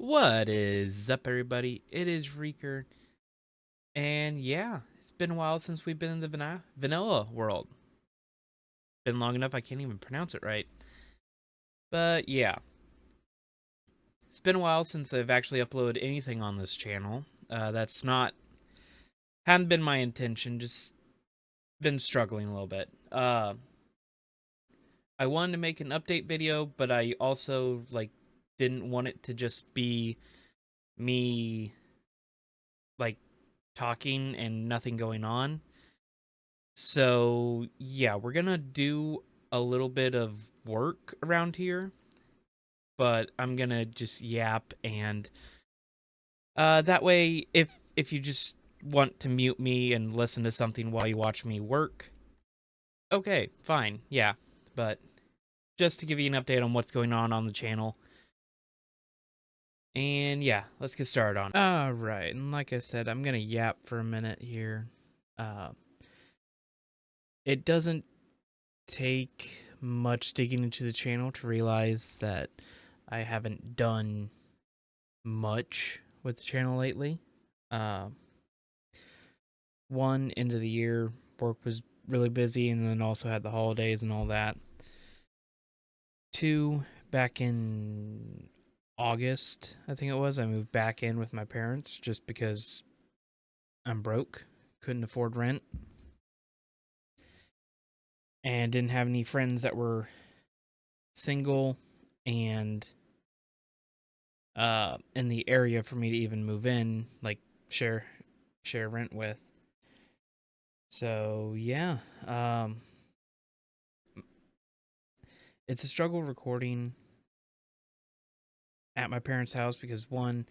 What is up, everybody? It is Wreaker, and yeah, it's been a while since we've been in the vanilla world. Been long enough I can't even pronounce it right. But yeah, it's been a while since I've actually uploaded anything on this channel. That's not hadn't been my intention. Just been struggling a little bit. I wanted to make an update video, but I also didn't want it to just be me like talking and nothing going on. So, yeah, we're gonna do a little bit of work around here, but I'm gonna just yap and that way if you just want to mute me and listen to something while you watch me work, okay, fine, yeah. But just to give you an update on what's going on the channel. And yeah, let's get started on it. All right, and like I said, I'm gonna yap for a minute here. Uh, it doesn't take much digging into the channel to realize that I haven't done much with the channel lately. Uh, One, end of the year, work was really busy, and then also had the holidays and all that. Two, back in August, I think it was, I moved back in with my parents just because I'm broke, couldn't afford rent, and didn't have any friends that were single and in the area for me to even move in, like share rent with. So yeah, it's a struggle recording at my parents' house because one,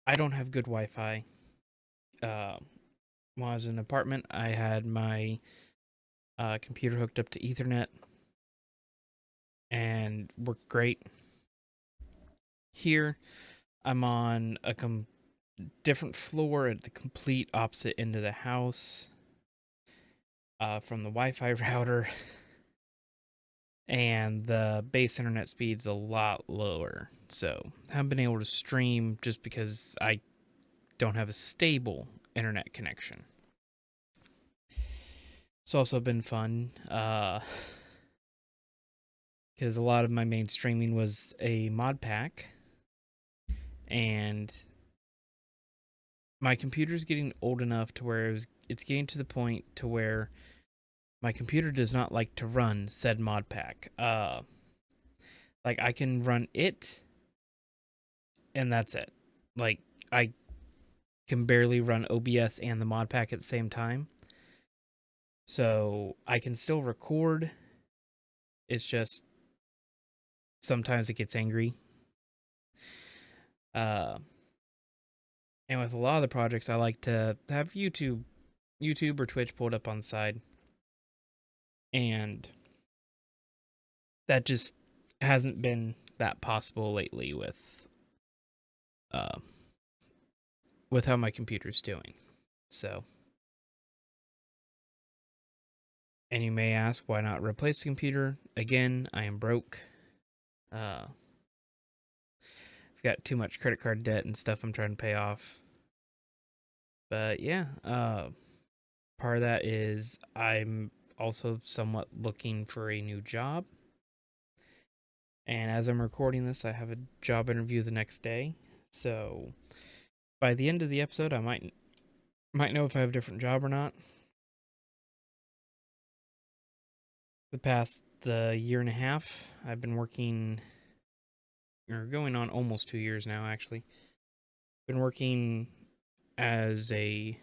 I don't have good Wi-Fi. When I was in an apartment, I had my computer hooked up to Ethernet and worked great. Here, I'm on a different floor at the complete opposite end of the house from the Wi-Fi router, and the base internet speed's a lot lower. So I haven't been able to stream just because I don't have a stable internet connection. It's also been fun because a lot of my main streaming was a mod pack, and my computer's getting old enough to where it's getting to the point to where my computer does not like to run said mod pack. Like I can run it and that's it. Like I can barely run OBS and the mod pack at the same time. So I can still record. It's just sometimes it gets angry. Uh and with a lot of the projects I like to have YouTube or Twitch pulled up on the side. And that just hasn't been that possible lately uh with how my computer's doing. So, and you may ask, why not replace the computer? Again, I am broke. I've got too much credit card debt and stuff I'm trying to pay off. But yeah, part of that is I'm also somewhat looking for a new job. And as I'm recording this, I have a job interview the next day. So by the end of the episode, I might know if I have a different job or not. The past year and a half, I've been working, or going on almost 2 years now, actually. Been working as a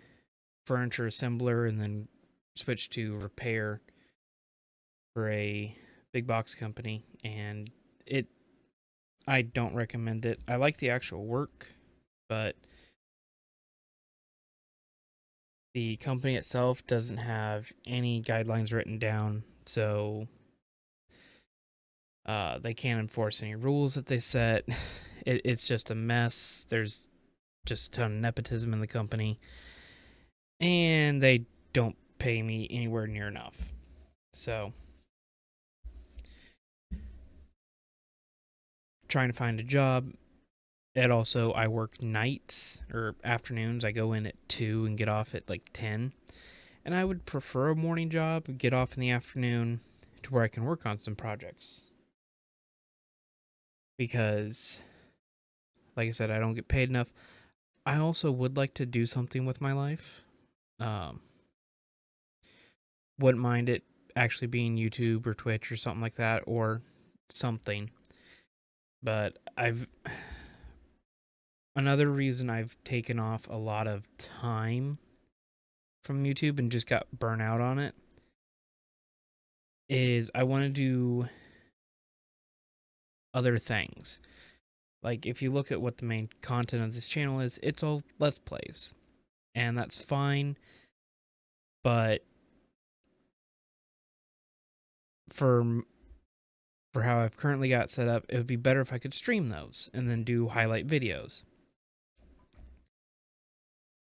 furniture assembler and then switched to repair for a big box company, and I don't recommend it. I like the actual work, but the company itself doesn't have any guidelines written down, so they can't enforce any rules that they set. It's just a mess. There's just a ton of nepotism in the company, and they don't pay me anywhere near enough. So, trying to find a job it also, I work nights or afternoons. I go in at 2 and get off at like 10. And I would prefer a morning job, get off in the afternoon to where I can work on some projects. Because, like I said, I don't get paid enough. I also would like to do something with my life. Um, wouldn't mind it actually being YouTube or Twitch or something like that, or something. But another reason I've taken off a lot of time from YouTube and just got burnt out on it is I want to do other things. Like, if you look at what the main content of this channel is, it's all Let's Plays. And that's fine, but for how I've currently got set up, it would be better if I could stream those and then do highlight videos.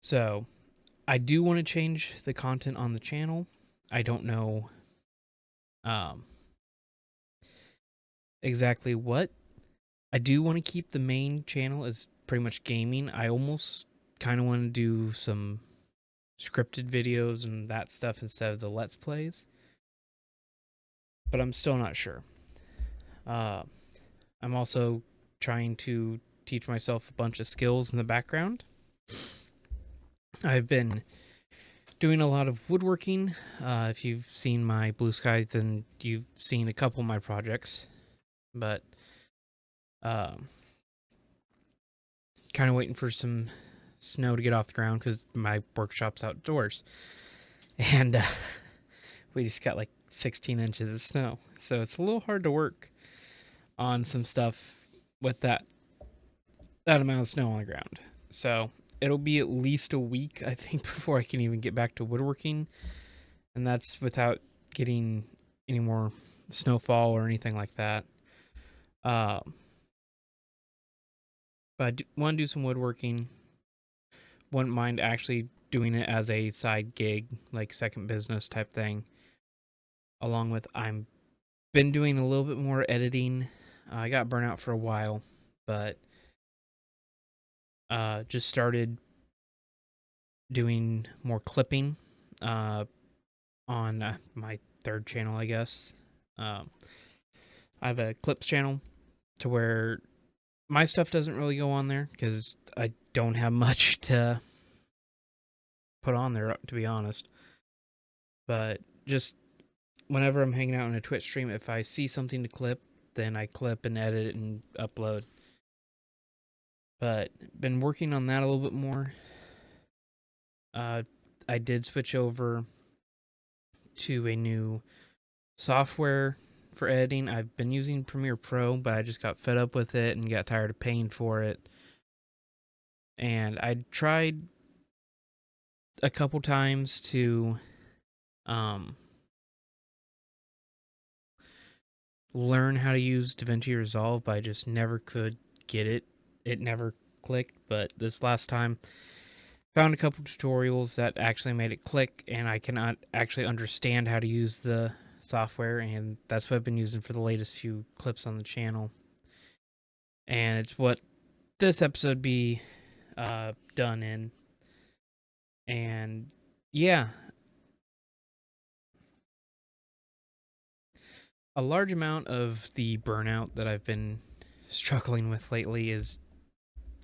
So, I do want to change the content on the channel. I don't know exactly what. I do want to keep the main channel as pretty much gaming. I almost kind of want to do some scripted videos and that stuff instead of the Let's Plays. But I'm still not sure. I'm also trying to teach myself a bunch of skills in the background. I've been doing a lot of woodworking. If you've seen my Blue Sky, then you've seen a couple of my projects. But kind of waiting for some snow to get off the ground because my workshop's outdoors. And we just got like 16 inches of snow. So it's a little hard to work on some stuff with that amount of snow on the ground. So it'll be at least a week, I think, before I can even get back to woodworking. And that's without getting any more snowfall or anything like that. But I want to do some woodworking. Wouldn't mind actually doing it as a side gig, like second business type thing. Along with, I'm been doing a little bit more editing. I got burnt out for a while, but just started doing more clipping on my third channel, I guess. I have a clips channel to where my stuff doesn't really go on there because I don't have much to put on there, to be honest. But just whenever I'm hanging out in a Twitch stream, if I see something to clip, then I clip and edit it and upload. But been working on that a little bit more. I did switch over to a new software for editing. I've been using Premiere Pro, but I just got fed up with it and got tired of paying for it. And I tried a couple times to learn how to use DaVinci Resolve, but I just never could get it. It never clicked, but this last time found a couple tutorials that actually made it click, and I cannot actually understand how to use the software, and that's what I've been using for the latest few clips on the channel. And it's what this episode be done in. And yeah, a large amount of the burnout that I've been struggling with lately is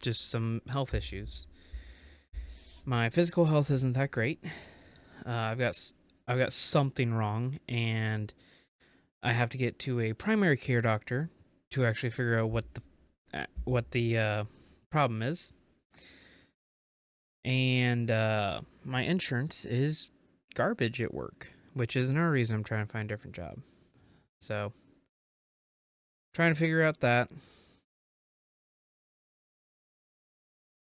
just some health issues. My physical health isn't that great. I've got something wrong, and I have to get to a primary care doctor to actually figure out what the problem is. And my insurance is garbage at work, which is another reason I'm trying to find a different job. So, trying to figure out that.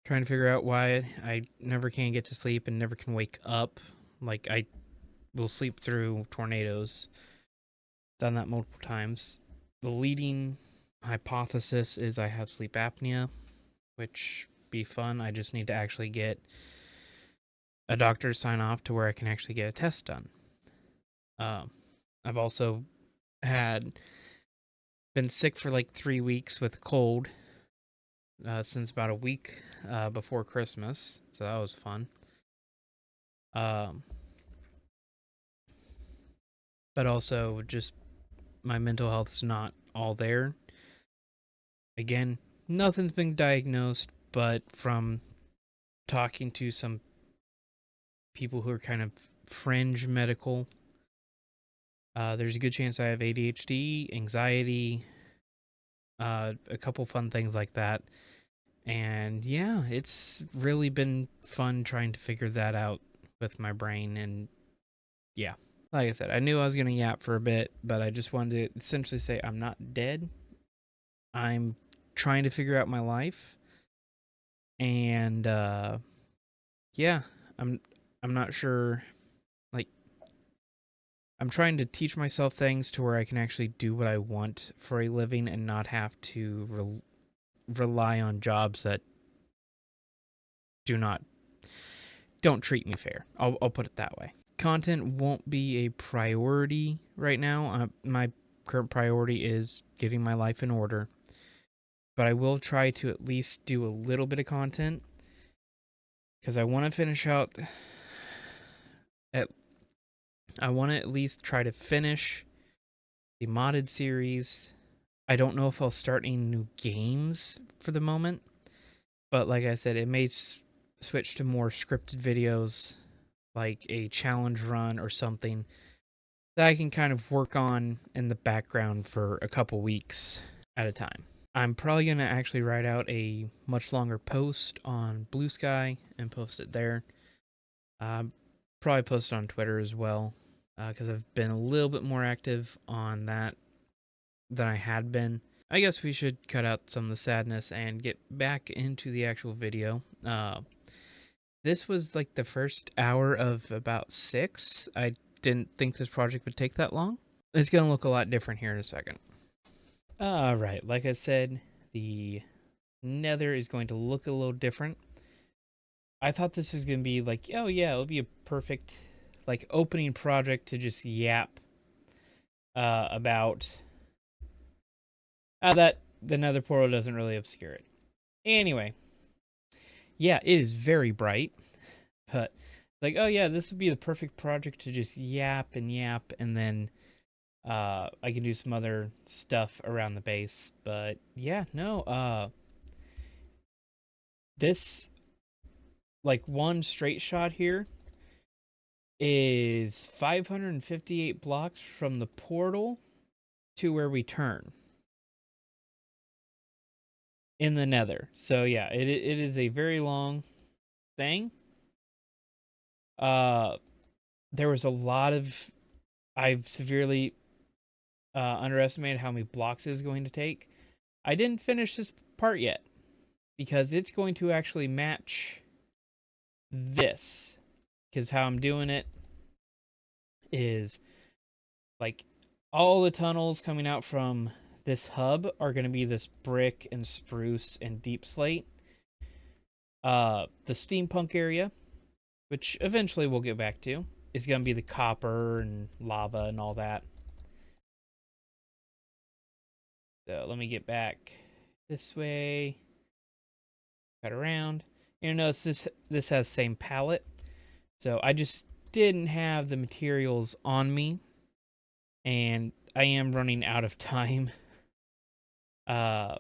Trying to figure out why I never can get to sleep and never can wake up. Like, I will sleep through tornadoes. Done that multiple times. The leading hypothesis is I have sleep apnea, which be fun. I just need to actually get a doctor to sign off to where I can actually get a test done. I've also been sick for like 3 weeks with a cold since about a week before Christmas, so that was fun. Um, but also just my mental health's not all there. Again, nothing's been diagnosed, but from talking to some people who are kind of fringe medical, there's a good chance I have ADHD, anxiety, a couple fun things like that. And yeah, it's really been fun trying to figure that out with my brain. And yeah, like I said, I knew I was going to yap for a bit, but I just wanted to essentially say I'm not dead. I'm trying to figure out my life. And yeah, I'm I'm not sure, like, I'm trying to teach myself things to where I can actually do what I want for a living and not have to rely on jobs that do not don't treat me fair. I'll put it that way. Content won't be a priority right now. My current priority is getting my life in order, but I will try to at least do a little bit of content because I want to finish out. At I want to at least try to finish the modded series. I don't know if I'll start any new games for the moment, but like I said, it may switch to more scripted videos, like a challenge run or something that I can kind of work on in the background for a couple weeks at a time. I'm probably going to actually write out a much longer post on Blue Sky and post it there. Probably post it on Twitter as well, because I've been a little bit more active on that than I had been. I guess we should cut out some of the sadness and get back into the actual video. This was like the first hour of about 6. I didn't think this project would take that long. It's going to look a lot different here in a second. Alright, like I said, the nether is going to look a little different. I thought this was going to be like, oh yeah, it'll be a perfect like opening project to just yap about that the nether portal doesn't really obscure it. Anyway, yeah, it is very bright, but like, oh yeah, this would be the perfect project to just yap, and then I can do some other stuff around the base. But yeah, no, this like one straight shot here is 558 blocks from the portal to where we turn in the nether. So yeah, it is a very long thing. Uh there was a lot of I've severely underestimated how many blocks it is going to take. I didn't finish this part yet because it's going to actually match this, because how I'm doing it is like all the tunnels coming out from this hub are going to be this brick and spruce and deep slate. The steampunk area, which eventually we'll get back to, is going to be the copper and lava and all that. So let me get back this way, cut around. You notice this has the same palette. So I just didn't have the materials on me, and I am running out of time. Uh,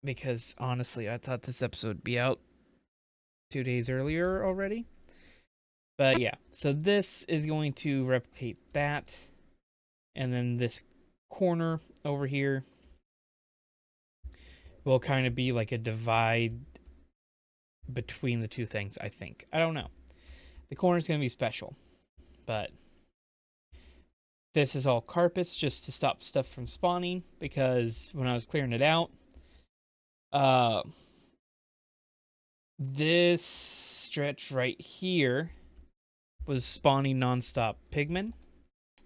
because honestly, I thought this episode would be out 2 days earlier already. But yeah, so this is going to replicate that, and then this corner over here will kind of be like a divide between the two things, I think. I don't know. The corner's going to be special, but this is all carpets just to stop stuff from spawning, because when I was clearing it out, this stretch right here was spawning nonstop pigmen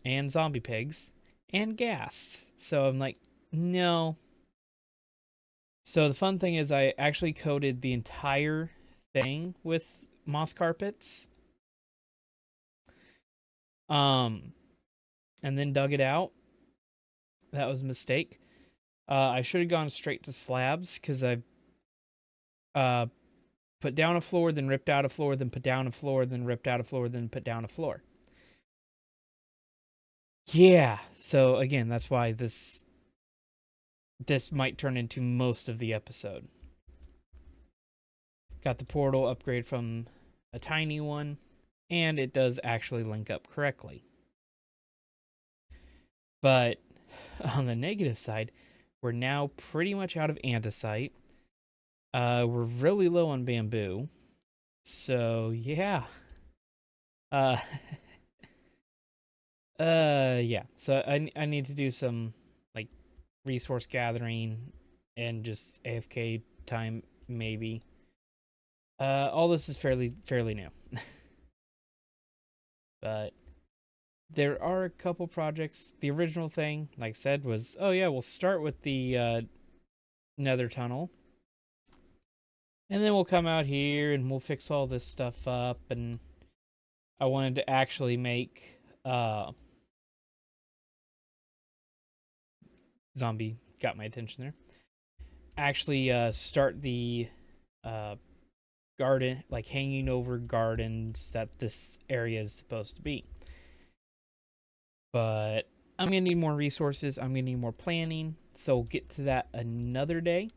and zombie pigs and ghast. So I'm like, no. So the fun thing is I actually coated the entire thing with moss carpets. And then dug it out. That was a mistake. I should have gone straight to slabs because I Uh, put down a floor, then ripped out a floor, then put down a floor, then ripped out a floor, then put down a floor. Yeah. So again, that's why this might turn into most of the episode. Got the portal upgrade from a tiny one, and it does actually link up correctly. But on the negative side, we're now pretty much out of andesite. We're really low on bamboo. So yeah. Uh yeah. So I need to do some like resource gathering and just AFK time maybe. All this is fairly new. But there are a couple projects. The original thing, like I said, was oh yeah, we'll start with the nether tunnel. And then we'll come out here and we'll fix all this stuff up. And I wanted to actually make zombie got my attention there. Actually start the garden, like hanging over gardens that this area is supposed to be. But I'm gonna need more resources. I'm gonna need more planning. So we'll get to that another day.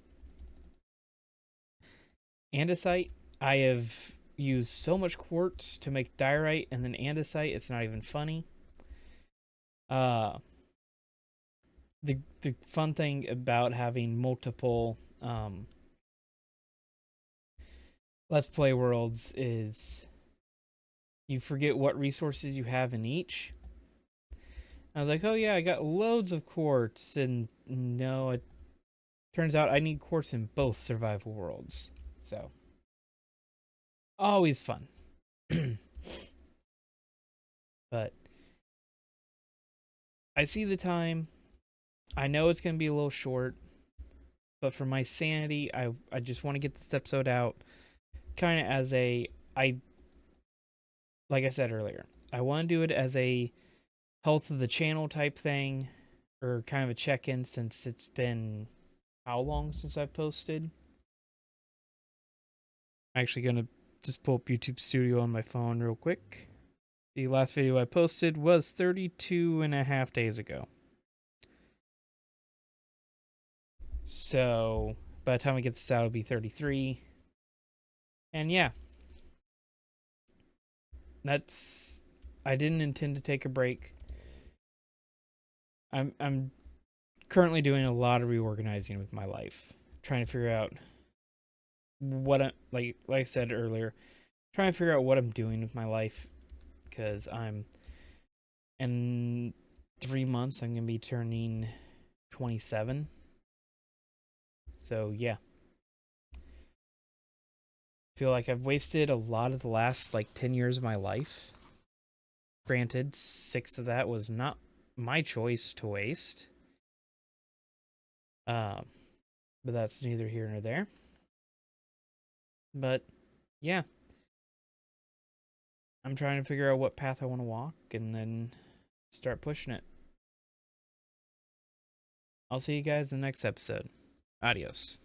Andesite, I have used so much quartz to make diorite and then andesite, it's not even funny. The fun thing about having multiple let's play worlds is you forget what resources you have in each. I was like, oh yeah, I got loads of quartz, and no, it turns out I need quartz in both survival worlds. So always fun. But I see the time. I know it's gonna be a little short, but for my sanity, I just want to get this episode out, kind of as a like I said earlier, I want to do it as a health of the channel type thing, or kind of a check-in since it's been how long since I've posted. I'm actually gonna just pull up YouTube Studio on my phone real quick. The last video I posted was 32 and a half days ago. So by the time we get this out, it'll be 33. And yeah, that's. I didn't intend to take a break. I'm currently doing a lot of reorganizing with my life, trying to figure out what I like I said earlier, trying to figure out what I'm doing with my life, because I'm in 3 months I'm gonna be turning 27. So yeah, feel like I've wasted a lot of the last like 10 years of my life. Granted, 6 of that was not my choice to waste. But that's neither here nor there. But yeah, I'm trying to figure out what path I want to walk and then start pushing it. I'll see you guys in the next episode. Adios.